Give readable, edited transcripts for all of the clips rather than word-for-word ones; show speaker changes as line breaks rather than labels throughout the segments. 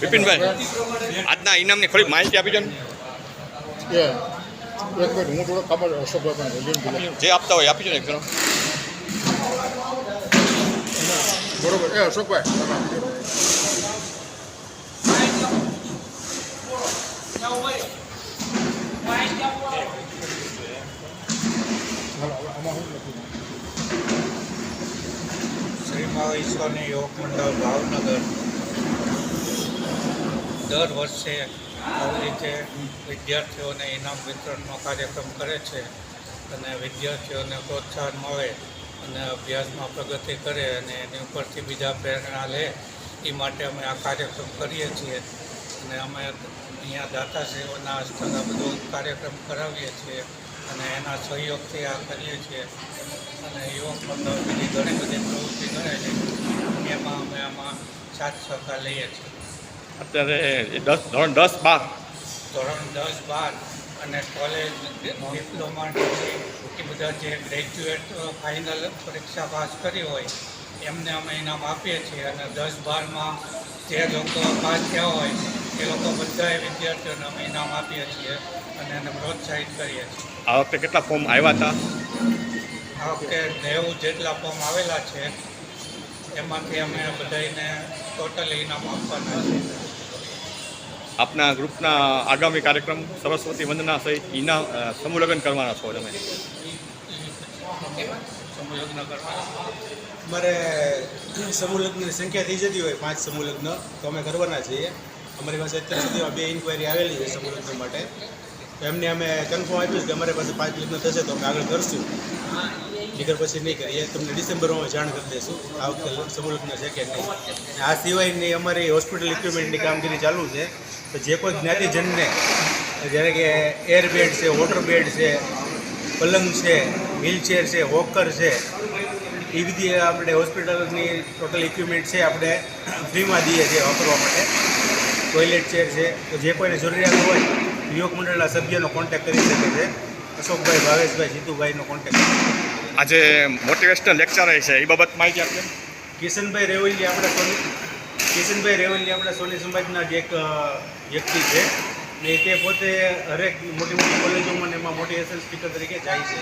વિપિનભાઈ, આજના ઇનામની થોડી માહિતી આપી દો ને.
એક મિનિટ, હું થોડો ખબર અશોકભાઈ
જે આપતા હોય આપી દો ને એક જણો.
બરોબર. અશોકભાઈ
શ્રી મહાવિશ્વની યોગ મંડળ ભાવનગર દર વર્ષે આવી રીતે વિદ્યાર્થીઓને ઇનામ વિતરણનો કાર્યક્રમ કરે છે અને વિદ્યાર્થીઓને પ્રોત્સાહન મળે અને અભ્યાસમાં પ્રગતિ કરે અને એની ઉપરથી બીજા પ્રેરણા લે એ માટે અમે આ કાર્યક્રમ કરીએ છીએ. અને અમે અહીંયા દાતાશ્રીઓના હસ્તક આ બધો કાર્યક્રમ કરાવીએ છીએ અને એના સહયોગથી આ કરીએ છીએ. અને યુવક મંડળ બીજી ઘણી બધી પ્રવૃત્તિ કરે છે એમાં અમે આમાં સાથ સહકાર લઈએ છીએ.
અત્યારે ધોરણ 10, 12
ધોરણ 10, 12 અને કોલેજ ડિપ્લોમા ડિગ્રી એ બધા જે ગ્રેજ્યુએટ ફાઇનલ પરીક્ષા પાસ કરી હોય એમને અમે ઇનામ આપીએ છીએ. અને 10, 12માં જે લોકો પાસ થયા હોય એ લોકો બધાએ વિદ્યાર્થીઓને અમે ઇનામ આપીએ છીએ અને એને પ્રોત્સાહિત કરીએ છીએ.
આ વખતે કેટલા ફોર્મ આવ્યા હતા?
આ વખતે 90 જેટલા ફોર્મ આવેલા છે. એમાંથી અમે બધાને ટોટલ ઇનામ આપવાના છે.
આપના ગ્રુપના આગામી કાર્યક્રમ સરસ્વતી વંદના સહિત ઇનામ સમૂહ લગ્ન કરવાના છો તમે?
સમૂહ લગ્ન કરવાના.
અમારે સમૂહ લગ્નની સંખ્યા થઈ જતી હોય 5 સમૂહ લગ્ન તો અમે કરવાના છીએ. અમારી પાસે અત્યાર સુધીમાં 2 ઇન્ક્વાયરી આવેલી છે સમૂહ લગ્ન માટે. તો એમને અમે કન્ફર્મ આપ્યું કે અમારી પાસે 5 લગ્ન થશે તો અમે આગળ કરશું, નીકળ પછી નહીં કરીએ. તમને ડિસેમ્બરમાં અમે જાણ કરી દઈશું આ વખતે સમૂહ લગ્ન છે કે નહીં. આ સિવાયની અમારી હોસ્પિટલ ઇક્વિપમેન્ટની કામગીરી ચાલુ છે. તો જે કોઈ જ્ઞાતિજનને જ્યારે કે એર બેડ છે, વોટર બેડ છે, પલંગ છે, વ્હીલચેર છે, વોકર છે, એ બધી આપણે હોસ્પિટલની ટોટલ ઇક્વિપમેન્ટ છે આપણે ફ્રીમાં દઈએ છીએ વાપરવા માટે. ટોયલેટ ચેર છે. તો જે કોઈને જરૂરિયાત હોય યુવક મંડળના સભ્યનો કોન્ટેક્ટ કરી શકે છે. અશોકભાઈ, ભાવેશભાઈ, જીતુભાઈનો કોન્ટેક્ટ.
આજે મોટિવેશનલ લેક્ચર છે એ બાબત માહિતી આપજો.
કિશનભાઈ રેવલિયા આપણા સોની સમાજના જ એક વ્યક્તિ છે ને તે પોતે હરેક મોટી મોટી કોલેજોમાં એમાં મોટિવેશન સ્પીકર તરીકે જાય છે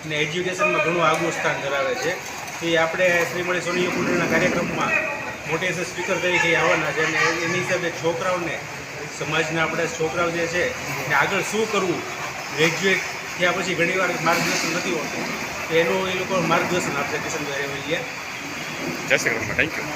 અને એજ્યુકેશનમાં ઘણું આગવું સ્થાન ધરાવે છે. એ આપણે શ્રીમતી સોની યોગ મંડળના કાર્યક્રમમાં મોટિવેશન સ્પીકર તરીકે આવવાના છે અને એની હિસાબે છોકરાઓને, સમાજના આપણા છોકરાઓ જે છે એને આગળ શું કરવું, ગ્રેજ્યુએટ થયા પછી ઘણીવાર માર્ગદર્શન નથી હોતું, તો એનું એ લોકો માર્ગદર્શન આપશે કિશનભાઈ રેવલિયા.
જય શ્રી કૃષ્ણ. Thank you.